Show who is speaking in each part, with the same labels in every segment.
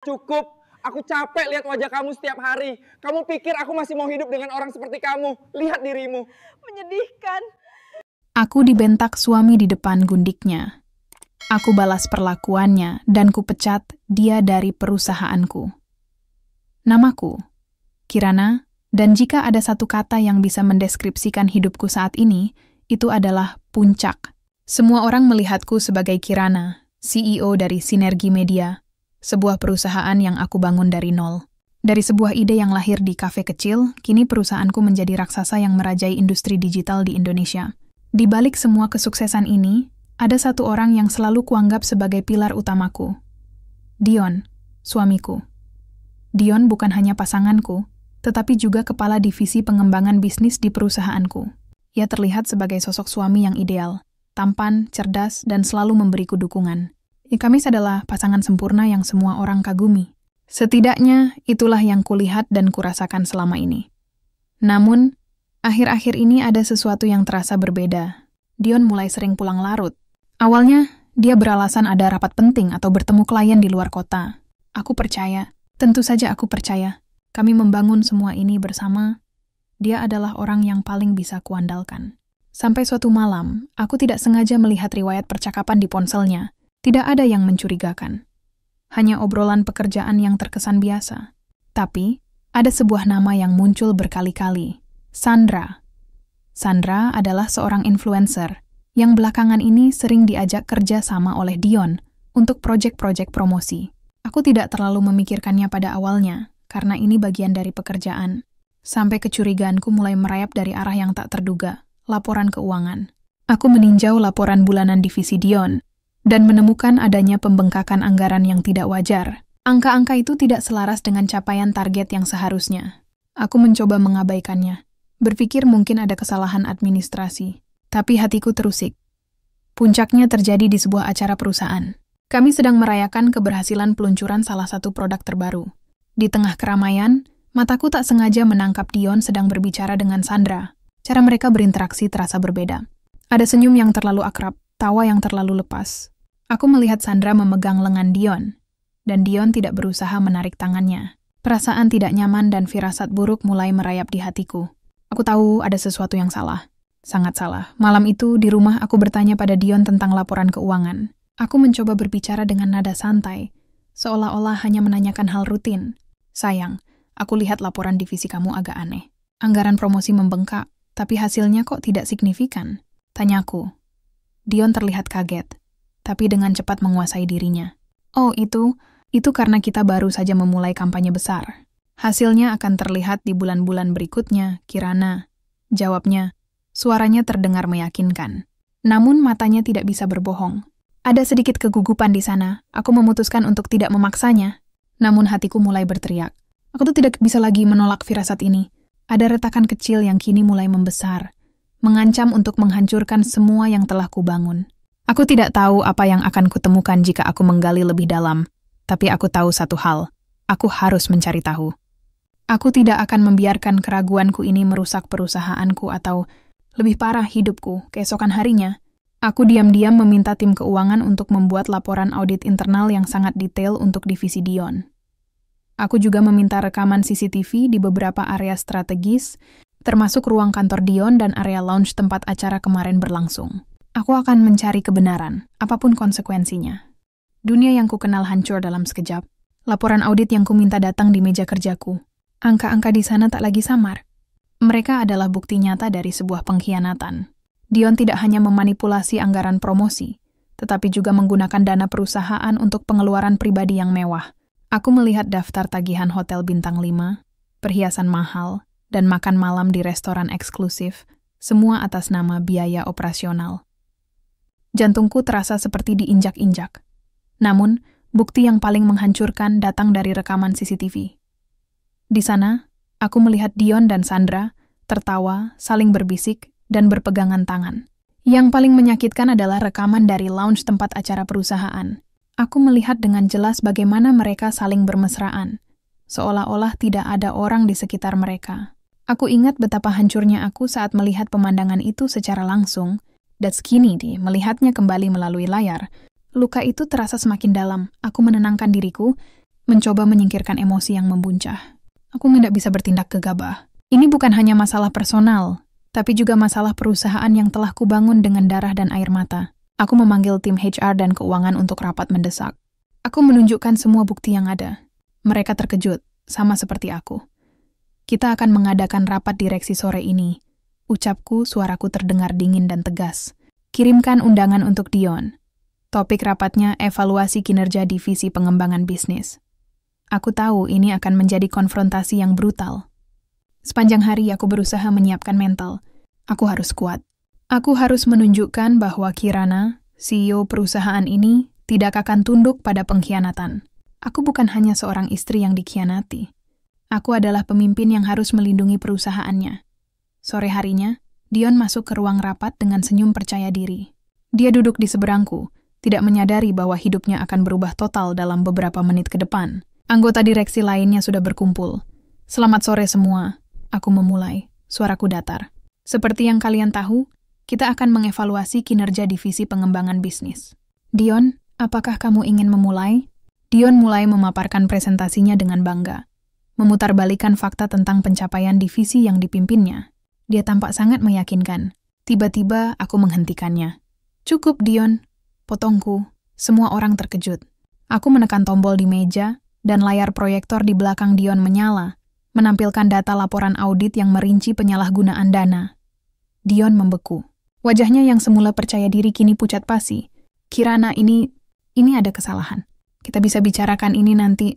Speaker 1: Cukup, aku capek lihat wajah kamu setiap hari. Kamu pikir aku masih mau hidup dengan orang seperti kamu? Lihat dirimu.
Speaker 2: Menyedihkan.
Speaker 3: Aku dibentak suami di depan gundiknya. Aku balas perlakuannya dan kupecat dia dari perusahaanku. Namaku, Kirana, dan jika ada satu kata yang bisa mendeskripsikan hidupku saat ini, itu adalah puncak. Semua orang melihatku sebagai Kirana, CEO dari Sinergi Media, sebuah perusahaan yang aku bangun dari nol. Dari sebuah ide yang lahir di kafe kecil, kini perusahaanku menjadi raksasa yang merajai industri digital di Indonesia. Di balik semua kesuksesan ini, ada satu orang yang selalu kuanggap sebagai pilar utamaku. Dion, suamiku. Dion bukan hanya pasanganku, tetapi juga kepala divisi pengembangan bisnis di perusahaanku. Ia terlihat sebagai sosok suami yang ideal, tampan, cerdas, dan selalu memberiku dukungan. Kami adalah pasangan sempurna yang semua orang kagumi. Setidaknya, itulah yang kulihat dan kurasakan selama ini. Namun, akhir-akhir ini ada sesuatu yang terasa berbeda. Dion mulai sering pulang larut. Awalnya, dia beralasan ada rapat penting atau bertemu klien di luar kota. Aku percaya, tentu saja aku percaya. Kami membangun semua ini bersama. Dia adalah orang yang paling bisa kuandalkan. Sampai suatu malam, aku tidak sengaja melihat riwayat percakapan di ponselnya. Tidak ada yang mencurigakan. Hanya obrolan pekerjaan yang terkesan biasa. Tapi, ada sebuah nama yang muncul berkali-kali. Sandra. Sandra adalah seorang influencer yang belakangan ini sering diajak kerja sama oleh Dion untuk proyek-proyek promosi. Aku tidak terlalu memikirkannya pada awalnya, karena ini bagian dari pekerjaan. Sampai kecurigaanku mulai merayap dari arah yang tak terduga, laporan keuangan. Aku meninjau laporan bulanan divisi Dion, dan menemukan adanya pembengkakan anggaran yang tidak wajar. Angka-angka itu tidak selaras dengan capaian target yang seharusnya. Aku mencoba mengabaikannya, berpikir mungkin ada kesalahan administrasi, tapi hatiku terusik. Puncaknya terjadi di sebuah acara perusahaan. Kami sedang merayakan keberhasilan peluncuran salah satu produk terbaru. Di tengah keramaian, mataku tak sengaja menangkap Dion sedang berbicara dengan Sandra. Cara mereka berinteraksi terasa berbeda. Ada senyum yang terlalu akrab, tawa yang terlalu lepas. Aku melihat Sandra memegang lengan Dion, dan Dion tidak berusaha menarik tangannya. Perasaan tidak nyaman dan firasat buruk mulai merayap di hatiku. Aku tahu ada sesuatu yang salah. Sangat salah. Malam itu, di rumah aku bertanya pada Dion tentang laporan keuangan. Aku mencoba berbicara dengan nada santai, seolah-olah hanya menanyakan hal rutin. Sayang, aku lihat laporan divisi kamu agak aneh. Anggaran promosi membengkak, tapi hasilnya kok tidak signifikan? Tanyaku. Dion terlihat kaget, tapi dengan cepat menguasai dirinya. Oh, itu karena kita baru saja memulai kampanye besar. Hasilnya akan terlihat di bulan-bulan berikutnya, Kirana. Jawabnya, suaranya terdengar meyakinkan. Namun matanya tidak bisa berbohong. Ada sedikit kegugupan di sana, aku memutuskan untuk tidak memaksanya. Namun hatiku mulai berteriak. Aku tuh tidak bisa lagi menolak firasat ini. Ada retakan kecil yang kini mulai membesar, mengancam untuk menghancurkan semua yang telah kubangun. Aku tidak tahu apa yang akan kutemukan jika aku menggali lebih dalam, tapi aku tahu satu hal, aku harus mencari tahu. Aku tidak akan membiarkan keraguanku ini merusak perusahaanku atau, lebih parah, hidupku. Keesokan harinya, aku diam-diam meminta tim keuangan untuk membuat laporan audit internal yang sangat detail untuk divisi Dion. Aku juga meminta rekaman CCTV di beberapa area strategis, termasuk ruang kantor Dion dan area lounge tempat acara kemarin berlangsung. Aku akan mencari kebenaran, apapun konsekuensinya. Dunia yang kukenal hancur dalam sekejap. Laporan audit yang kuminta datang di meja kerjaku. Angka-angka di sana tak lagi samar. Mereka adalah bukti nyata dari sebuah pengkhianatan. Dion tidak hanya memanipulasi anggaran promosi, tetapi juga menggunakan dana perusahaan untuk pengeluaran pribadi yang mewah. Aku melihat daftar tagihan hotel bintang 5, perhiasan mahal, dan makan malam di restoran eksklusif, semua atas nama biaya operasional. Jantungku terasa seperti diinjak-injak. Namun, bukti yang paling menghancurkan datang dari rekaman CCTV. Di sana, aku melihat Dion dan Sandra tertawa, saling berbisik, dan berpegangan tangan. Yang paling menyakitkan adalah rekaman dari lounge tempat acara perusahaan. Aku melihat dengan jelas bagaimana mereka saling bermesraan, seolah-olah tidak ada orang di sekitar mereka. Aku ingat betapa hancurnya aku saat melihat pemandangan itu secara langsung. Dan kini melihatnya kembali melalui layar. Luka itu terasa semakin dalam. Aku menenangkan diriku. mencoba menyingkirkan emosi yang membuncah. Aku tidak bisa bertindak gegabah. Ini bukan hanya masalah personal, tapi juga masalah perusahaan yang telah kubangun dengan darah dan air mata. Aku memanggil tim HR dan keuangan untuk rapat mendesak. Aku menunjukkan semua bukti yang ada. Mereka terkejut, sama seperti aku. Kita akan mengadakan rapat direksi sore ini. Ucapku, suaraku terdengar dingin dan tegas. Kirimkan undangan untuk Dion. Topik rapatnya evaluasi kinerja divisi pengembangan bisnis. Aku tahu ini akan menjadi konfrontasi yang brutal. Sepanjang hari aku berusaha menyiapkan mental. Aku harus kuat. Aku harus menunjukkan bahwa Kirana, CEO perusahaan ini, tidak akan tunduk pada pengkhianatan. Aku bukan hanya seorang istri yang dikhianati. Aku adalah pemimpin yang harus melindungi perusahaannya. Sore harinya, Dion masuk ke ruang rapat dengan senyum percaya diri. Dia duduk di seberangku, tidak menyadari bahwa hidupnya akan berubah total dalam beberapa menit ke depan. Anggota direksi lainnya sudah berkumpul. Selamat sore semua. Aku memulai, suaraku datar. Seperti yang kalian tahu, kita akan mengevaluasi kinerja divisi pengembangan bisnis. Dion, apakah kamu ingin memulai? Dion mulai memaparkan presentasinya dengan bangga, memutarbalikan fakta tentang pencapaian divisi yang dipimpinnya. Dia tampak sangat meyakinkan. Tiba-tiba aku menghentikannya. Cukup, Dion. Potongku. Semua orang terkejut. Aku menekan tombol di meja, dan layar proyektor di belakang Dion menyala, menampilkan data laporan audit yang merinci penyalahgunaan dana. Dion membeku. Wajahnya yang semula percaya diri kini pucat pasi. Kirana, ini ada kesalahan. Kita bisa bicarakan ini nanti.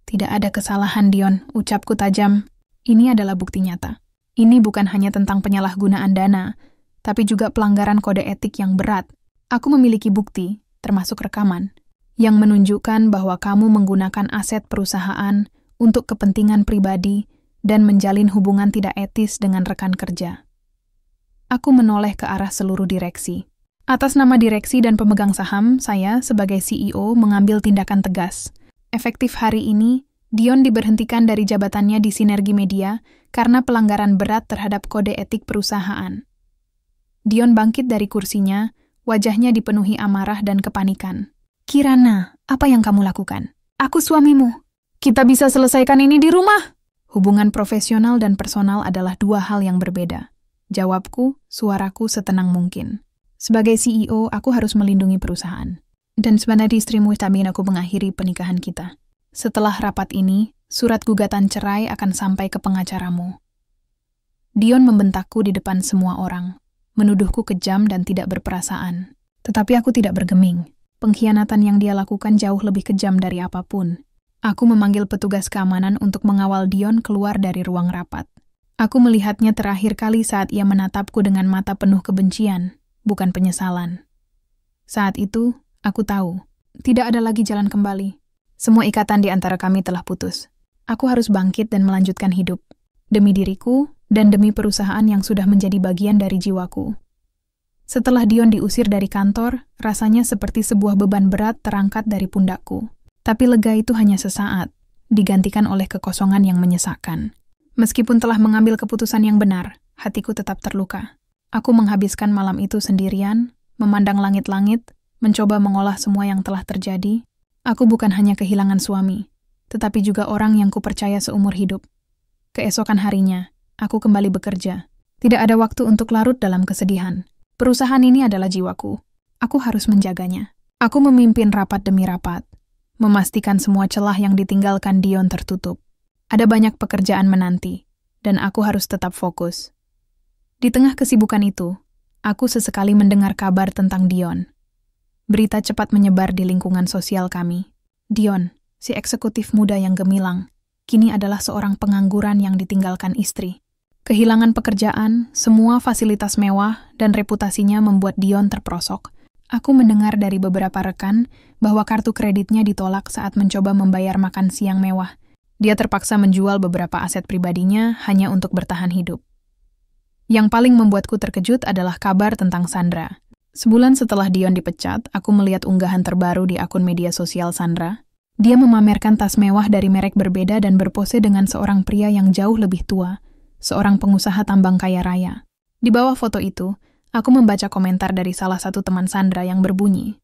Speaker 3: Tidak ada kesalahan, Dion. Ucapku tajam. Ini adalah bukti nyata. Ini bukan hanya tentang penyalahgunaan dana, tapi juga pelanggaran kode etik yang berat. Aku memiliki bukti, termasuk rekaman, yang menunjukkan bahwa kamu menggunakan aset perusahaan untuk kepentingan pribadi dan menjalin hubungan tidak etis dengan rekan kerja. Aku menoleh ke arah seluruh direksi. Atas nama direksi dan pemegang saham, saya sebagai CEO mengambil tindakan tegas. Efektif hari ini, Dion diberhentikan dari jabatannya di Sinergi Media karena pelanggaran berat terhadap kode etik perusahaan. Dion bangkit dari kursinya, wajahnya dipenuhi amarah dan kepanikan. Kirana, apa yang kamu lakukan? Aku suamimu. Kita bisa selesaikan ini di rumah. Hubungan profesional dan personal adalah dua hal yang berbeda. Jawabku, suaraku setenang mungkin. Sebagai CEO, aku harus melindungi perusahaan. Dan sebenarnya istrimu tak ingin aku mengakhiri pernikahan kita. Setelah rapat ini, surat gugatan cerai akan sampai ke pengacaramu. Dion membentakku di depan semua orang, menuduhku kejam dan tidak berperasaan. Tetapi aku tidak bergeming. Pengkhianatan yang dia lakukan jauh lebih kejam dari apapun. Aku memanggil petugas keamanan untuk mengawal Dion keluar dari ruang rapat. Aku melihatnya terakhir kali saat ia menatapku dengan mata penuh kebencian, bukan penyesalan. Saat itu, aku tahu, tidak ada lagi jalan kembali. Semua ikatan di antara kami telah putus. Aku harus bangkit dan melanjutkan hidup. Demi diriku dan demi perusahaan yang sudah menjadi bagian dari jiwaku. Setelah Dion diusir dari kantor, rasanya seperti sebuah beban berat terangkat dari pundakku. Tapi lega itu hanya sesaat, digantikan oleh kekosongan yang menyesakkan. Meskipun telah mengambil keputusan yang benar, hatiku tetap terluka. Aku menghabiskan malam itu sendirian, memandang langit-langit, mencoba mengolah semua yang telah terjadi. Aku bukan hanya kehilangan suami, tetapi juga orang yang kupercaya seumur hidup. Keesokan harinya, aku kembali bekerja. Tidak ada waktu untuk larut dalam kesedihan. Perusahaan ini adalah jiwaku. Aku harus menjaganya. Aku memimpin rapat demi rapat, memastikan semua celah yang ditinggalkan Dion tertutup. Ada banyak pekerjaan menanti, dan aku harus tetap fokus. Di tengah kesibukan itu, aku sesekali mendengar kabar tentang Dion. Berita cepat menyebar di lingkungan sosial kami. Dion, si eksekutif muda yang gemilang, kini adalah seorang pengangguran yang ditinggalkan istri. Kehilangan pekerjaan, semua fasilitas mewah, dan reputasinya membuat Dion terperosok. Aku mendengar dari beberapa rekan bahwa kartu kreditnya ditolak saat mencoba membayar makan siang mewah. Dia terpaksa menjual beberapa aset pribadinya hanya untuk bertahan hidup. Yang paling membuatku terkejut adalah kabar tentang Sandra. Sebulan setelah Dion dipecat, aku melihat unggahan terbaru di akun media sosial Sandra. Dia memamerkan tas mewah dari merek berbeda dan berpose dengan seorang pria yang jauh lebih tua, seorang pengusaha tambang kaya raya. Di bawah foto itu, aku membaca komentar dari salah satu teman Sandra yang berbunyi,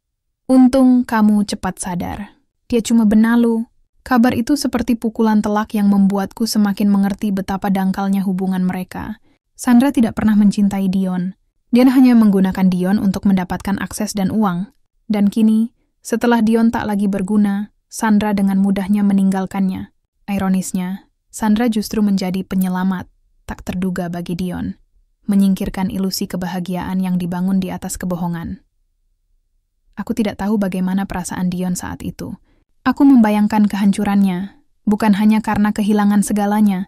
Speaker 3: "Untung kamu cepat sadar." Dia cuma benalu. Kabar itu seperti pukulan telak yang membuatku semakin mengerti betapa dangkalnya hubungan mereka. Sandra tidak pernah mencintai Dion. Dia hanya menggunakan Dion untuk mendapatkan akses dan uang. Dan kini, setelah Dion tak lagi berguna, Sandra dengan mudahnya meninggalkannya. Ironisnya, Sandra justru menjadi penyelamat tak terduga bagi Dion, menyingkirkan ilusi kebahagiaan yang dibangun di atas kebohongan. Aku tidak tahu bagaimana perasaan Dion saat itu. Aku membayangkan kehancurannya, bukan hanya karena kehilangan segalanya,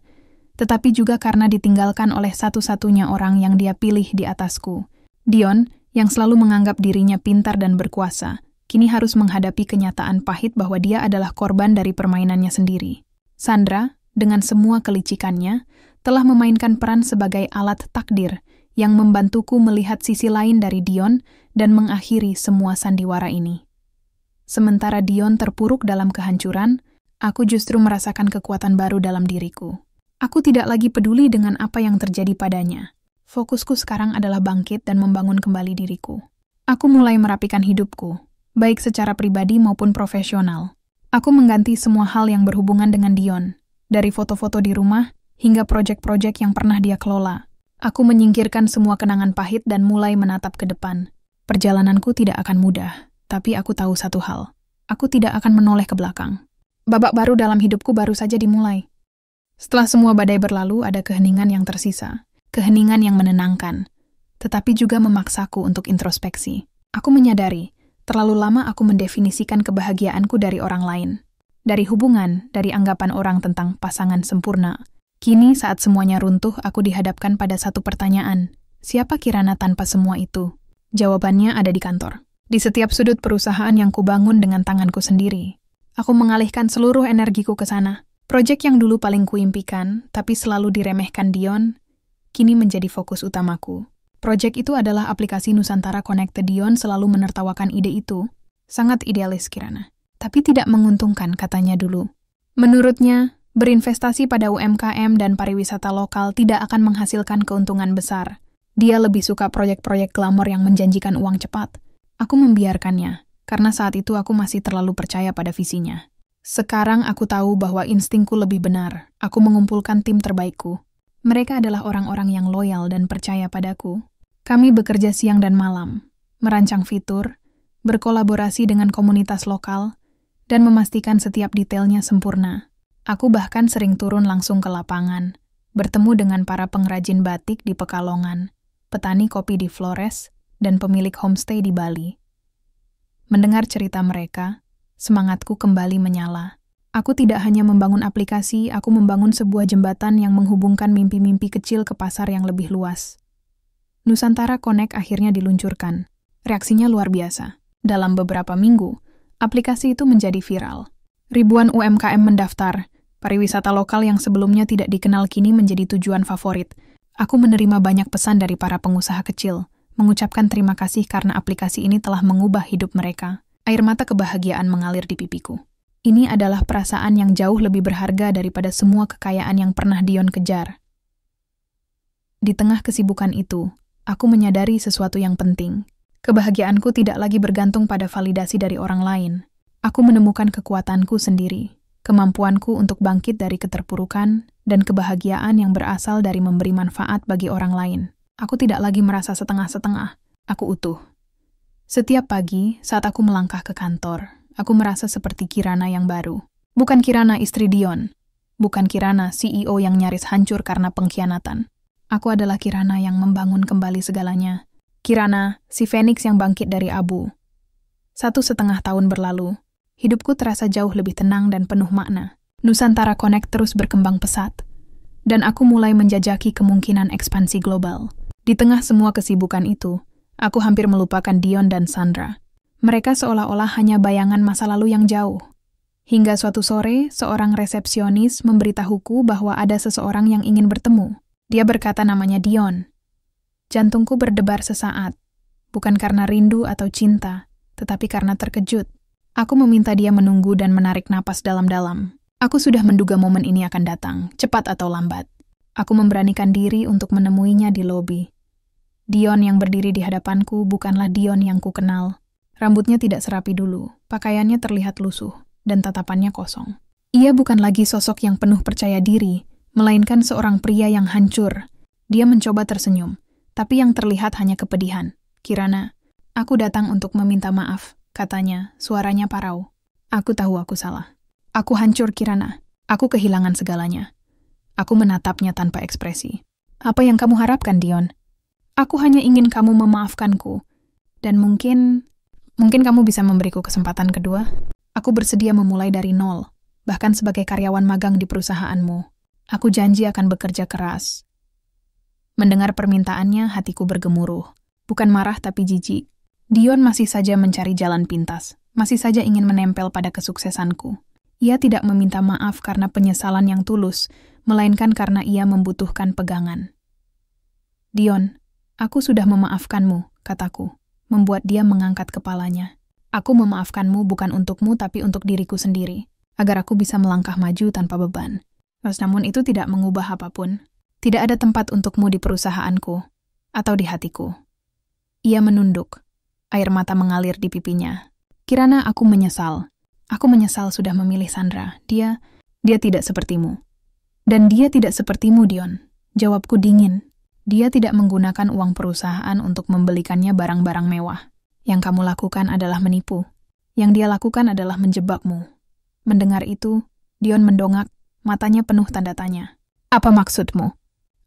Speaker 3: tetapi juga karena ditinggalkan oleh satu-satunya orang yang dia pilih di atasku. Dion, yang selalu menganggap dirinya pintar dan berkuasa, kini harus menghadapi kenyataan pahit bahwa dia adalah korban dari permainannya sendiri. Sandra, dengan semua kelicikannya, telah memainkan peran sebagai alat takdir yang membantuku melihat sisi lain dari Dion dan mengakhiri semua sandiwara ini. Sementara Dion terpuruk dalam kehancuran, aku justru merasakan kekuatan baru dalam diriku. Aku tidak lagi peduli dengan apa yang terjadi padanya. Fokusku sekarang adalah bangkit dan membangun kembali diriku. Aku mulai merapikan hidupku, baik secara pribadi maupun profesional. Aku mengganti semua hal yang berhubungan dengan Dion, dari foto-foto di rumah hingga proyek-proyek yang pernah dia kelola. Aku menyingkirkan semua kenangan pahit dan mulai menatap ke depan. Perjalananku tidak akan mudah, tapi aku tahu satu hal. Aku tidak akan menoleh ke belakang. Babak baru dalam hidupku baru saja dimulai. Setelah semua badai berlalu, ada keheningan yang tersisa. Keheningan yang menenangkan, tetapi juga memaksaku untuk introspeksi. Aku menyadari, terlalu lama aku mendefinisikan kebahagiaanku dari orang lain. Dari hubungan, dari anggapan orang tentang pasangan sempurna. Kini saat semuanya runtuh, aku dihadapkan pada satu pertanyaan. Siapa Kirana tanpa semua itu? Jawabannya ada di kantor. Di setiap sudut perusahaan yang kubangun dengan tanganku sendiri. Aku mengalihkan seluruh energiku ke sana. Proyek yang dulu paling kuimpikan, tapi selalu diremehkan Dion, kini menjadi fokus utamaku. Proyek itu adalah aplikasi Nusantara Connected. Dion selalu menertawakan ide itu. Sangat idealis Kirana. Tapi tidak menguntungkan katanya dulu. Menurutnya, berinvestasi pada UMKM dan pariwisata lokal tidak akan menghasilkan keuntungan besar. Dia lebih suka proyek-proyek glamor yang menjanjikan uang cepat. Aku membiarkannya, karena saat itu aku masih terlalu percaya pada visinya. Sekarang aku tahu bahwa instingku lebih benar. Aku mengumpulkan tim terbaikku. Mereka adalah orang-orang yang loyal dan percaya padaku. Kami bekerja siang dan malam, merancang fitur, berkolaborasi dengan komunitas lokal, dan memastikan setiap detailnya sempurna. Aku bahkan sering turun langsung ke lapangan, bertemu dengan para pengrajin batik di Pekalongan, petani kopi di Flores, dan pemilik homestay di Bali. Mendengar cerita mereka, semangatku kembali menyala. Aku tidak hanya membangun aplikasi, aku membangun sebuah jembatan yang menghubungkan mimpi-mimpi kecil ke pasar yang lebih luas. Nusantara Connect akhirnya diluncurkan. Reaksinya luar biasa. Dalam beberapa minggu, aplikasi itu menjadi viral. Ribuan UMKM mendaftar. Pariwisata lokal yang sebelumnya tidak dikenal kini menjadi tujuan favorit. Aku menerima banyak pesan dari para pengusaha kecil, mengucapkan terima kasih karena aplikasi ini telah mengubah hidup mereka. Air mata kebahagiaan mengalir di pipiku. Ini adalah perasaan yang jauh lebih berharga daripada semua kekayaan yang pernah Dion kejar. Di tengah kesibukan itu, aku menyadari sesuatu yang penting. Kebahagiaanku tidak lagi bergantung pada validasi dari orang lain. Aku menemukan kekuatanku sendiri. Kemampuanku untuk bangkit dari keterpurukan, dan kebahagiaan yang berasal dari memberi manfaat bagi orang lain. Aku tidak lagi merasa setengah-setengah, aku utuh. Setiap pagi, saat aku melangkah ke kantor, aku merasa seperti Kirana yang baru. Bukan Kirana istri Dion, bukan Kirana CEO yang nyaris hancur karena pengkhianatan. Aku adalah Kirana yang membangun kembali segalanya. Kirana, si Phoenix yang bangkit dari abu. 1,5 tahun berlalu, hidupku terasa jauh lebih tenang dan penuh makna. Nusantara Connect terus berkembang pesat, dan aku mulai menjajaki kemungkinan ekspansi global. Di tengah semua kesibukan itu, aku hampir melupakan Dion dan Sandra. Mereka seolah-olah hanya bayangan masa lalu yang jauh. Hingga suatu sore, seorang resepsionis memberitahuku bahwa ada seseorang yang ingin bertemu. Dia berkata namanya Dion. Jantungku berdebar sesaat, bukan karena rindu atau cinta, tetapi karena terkejut. Aku meminta dia menunggu dan menarik napas dalam-dalam. Aku sudah menduga momen ini akan datang, cepat atau lambat. Aku memberanikan diri untuk menemuinya di lobi. Dion yang berdiri di hadapanku bukanlah Dion yang ku kenal. Rambutnya tidak serapi dulu, pakaiannya terlihat lusuh, dan tatapannya kosong. Ia bukan lagi sosok yang penuh percaya diri, melainkan seorang pria yang hancur. Dia mencoba tersenyum, tapi yang terlihat hanya kepedihan. "Kirana, aku datang untuk meminta maaf," katanya, suaranya parau. "Aku tahu aku salah. Aku hancur, Kirana. Aku kehilangan segalanya." Aku menatapnya tanpa ekspresi. "Apa yang kamu harapkan, Dion? Aku hanya ingin kamu memaafkanku. Dan mungkin kamu bisa memberiku kesempatan kedua. Aku bersedia memulai dari nol, bahkan sebagai karyawan magang di perusahaanmu. Aku janji akan bekerja keras." Mendengar permintaannya, hatiku bergemuruh. Bukan marah tapi jijik. Dion masih saja mencari jalan pintas, masih saja ingin menempel pada kesuksesanku. Ia tidak meminta maaf karena penyesalan yang tulus, melainkan karena ia membutuhkan pegangan. "Dion, aku sudah memaafkanmu," kataku, membuat dia mengangkat kepalanya. "Aku memaafkanmu bukan untukmu tapi untuk diriku sendiri, agar aku bisa melangkah maju tanpa beban. Namun itu tidak mengubah apapun. Tidak ada tempat untukmu di perusahaanku, atau di hatiku." Ia menunduk. Air mata mengalir di pipinya. "Kirana, aku menyesal. Aku menyesal sudah memilih Sandra. Dia tidak sepertimu." "Dan dia tidak sepertimu, Dion." Jawabku dingin. "Dia tidak menggunakan uang perusahaan untuk membelikannya barang-barang mewah. Yang kamu lakukan adalah menipu. Yang dia lakukan adalah menjebakmu." Mendengar itu, Dion mendongak, matanya penuh tanda tanya. "Apa maksudmu?"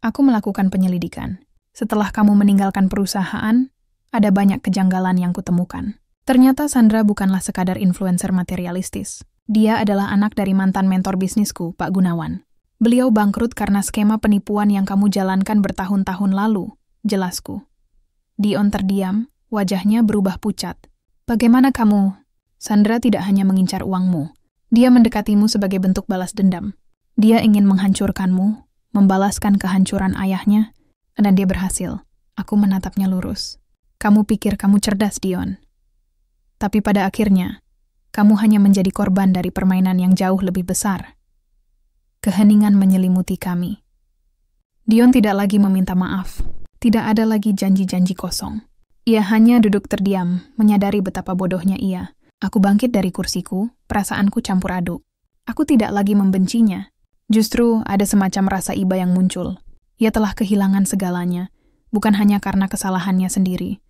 Speaker 3: "Aku melakukan penyelidikan. Setelah kamu meninggalkan perusahaan, ada banyak kejanggalan yang kutemukan. Ternyata Sandra bukanlah sekadar influencer materialistis. Dia adalah anak dari mantan mentor bisnisku, Pak Gunawan. Beliau bangkrut karena skema penipuan yang kamu jalankan bertahun-tahun lalu," jelasku. Dion terdiam, wajahnya berubah pucat. "Bagaimana kamu?" "Sandra tidak hanya mengincar uangmu. Dia mendekatimu sebagai bentuk balas dendam. Dia ingin menghancurkanmu, membalaskan kehancuran ayahnya, dan dia berhasil." Aku menatapnya lurus. "Kamu pikir kamu cerdas, Dion. Tapi pada akhirnya, kamu hanya menjadi korban dari permainan yang jauh lebih besar." Keheningan menyelimuti kami. Dion tidak lagi meminta maaf. Tidak ada lagi janji-janji kosong. Ia hanya duduk terdiam, menyadari betapa bodohnya ia. Aku bangkit dari kursiku, perasaanku campur aduk. Aku tidak lagi membencinya. Justru ada semacam rasa iba yang muncul. Ia telah kehilangan segalanya, bukan hanya karena kesalahannya sendiri,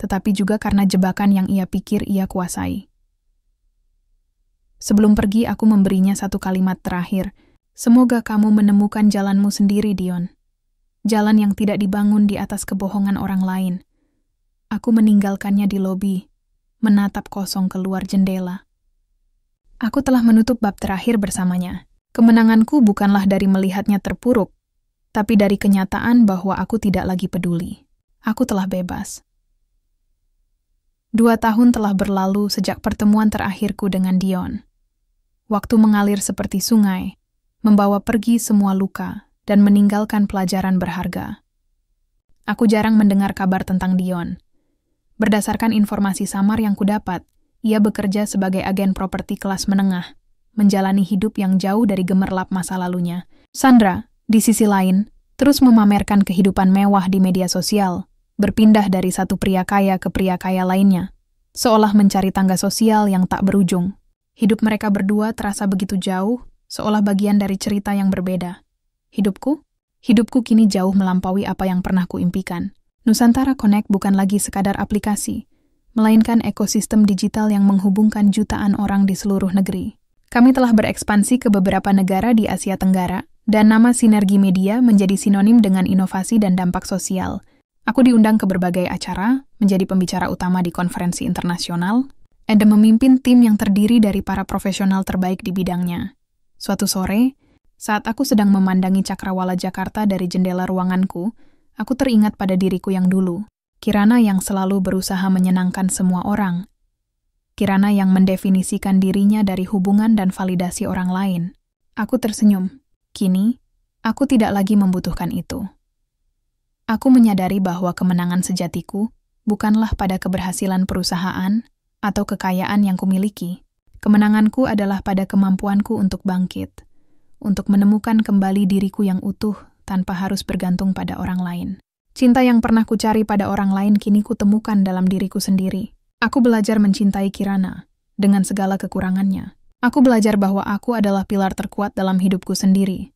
Speaker 3: tetapi juga karena jebakan yang ia pikir ia kuasai. Sebelum pergi, aku memberinya satu kalimat terakhir. "Semoga kamu menemukan jalanmu sendiri, Dion. Jalan yang tidak dibangun di atas kebohongan orang lain." Aku meninggalkannya di lobi, menatap kosong keluar jendela. Aku telah menutup bab terakhir bersamanya. Kemenanganku bukanlah dari melihatnya terpuruk, tapi dari kenyataan bahwa aku tidak lagi peduli. Aku telah bebas. 2 tahun telah berlalu sejak pertemuan terakhirku dengan Dion. Waktu mengalir seperti sungai, membawa pergi semua luka dan meninggalkan pelajaran berharga. Aku jarang mendengar kabar tentang Dion. Berdasarkan informasi samar yang kudapat, ia bekerja sebagai agen properti kelas menengah, menjalani hidup yang jauh dari gemerlap masa lalunya. Sandra, di sisi lain, terus memamerkan kehidupan mewah di media sosial, berpindah dari satu pria kaya ke pria kaya lainnya, seolah mencari tangga sosial yang tak berujung. Hidup mereka berdua terasa begitu jauh, seolah bagian dari cerita yang berbeda. Hidupku kini jauh melampaui apa yang pernah kuimpikan. Nusantara Connect bukan lagi sekadar aplikasi, melainkan ekosistem digital yang menghubungkan jutaan orang di seluruh negeri. Kami telah berekspansi ke beberapa negara di Asia Tenggara, dan nama Sinergi Media menjadi sinonim dengan inovasi dan dampak sosial. Aku diundang ke berbagai acara, menjadi pembicara utama di konferensi internasional, dan memimpin tim yang terdiri dari para profesional terbaik di bidangnya. Suatu sore, saat aku sedang memandangi Cakrawala Jakarta dari jendela ruanganku, aku teringat pada diriku yang dulu, Kirana yang selalu berusaha menyenangkan semua orang. Kirana yang mendefinisikan dirinya dari hubungan dan validasi orang lain. Aku tersenyum. Kini, aku tidak lagi membutuhkan itu. Aku menyadari bahwa kemenangan sejatiku bukanlah pada keberhasilan perusahaan atau kekayaan yang kumiliki. Kemenanganku adalah pada kemampuanku untuk bangkit, untuk menemukan kembali diriku yang utuh tanpa harus bergantung pada orang lain. Cinta yang pernah kucari pada orang lain kini kutemukan dalam diriku sendiri. Aku belajar mencintai Kirana dengan segala kekurangannya. Aku belajar bahwa aku adalah pilar terkuat dalam hidupku sendiri.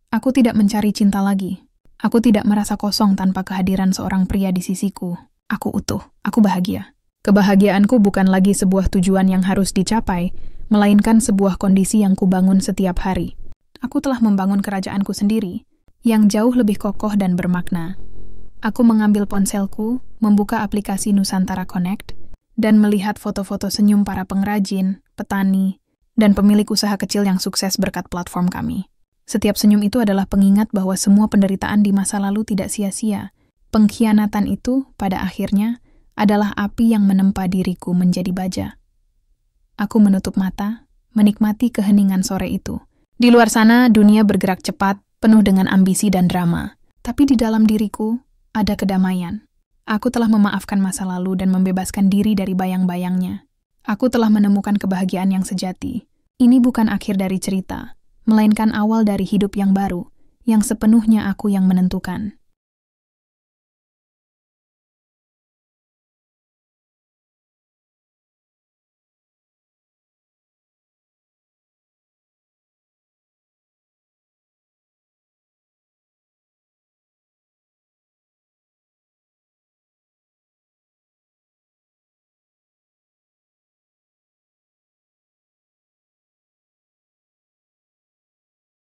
Speaker 3: Aku tidak mencari cinta lagi. Aku tidak merasa kosong tanpa kehadiran seorang pria di sisiku. Aku utuh, aku bahagia. Kebahagiaanku bukan lagi sebuah tujuan yang harus dicapai, melainkan sebuah kondisi yang kubangun setiap hari. Aku telah membangun kerajaanku sendiri, yang jauh lebih kokoh dan bermakna. Aku mengambil ponselku, membuka aplikasi Nusantara Connect, dan melihat foto-foto senyum para pengrajin, petani, dan pemilik usaha kecil yang sukses berkat platform kami. Setiap senyum itu adalah pengingat bahwa semua penderitaan di masa lalu tidak sia-sia. Pengkhianatan itu, pada akhirnya, adalah api yang menempa diriku menjadi baja. Aku menutup mata, menikmati keheningan sore itu. Di luar sana, dunia bergerak cepat, penuh dengan ambisi dan drama. Tapi di dalam diriku, ada kedamaian. Aku telah memaafkan masa lalu dan membebaskan diri dari bayang-bayangnya. Aku telah menemukan kebahagiaan yang sejati. Ini bukan akhir dari cerita, melainkan awal dari hidup yang baru, yang sepenuhnya aku yang menentukan.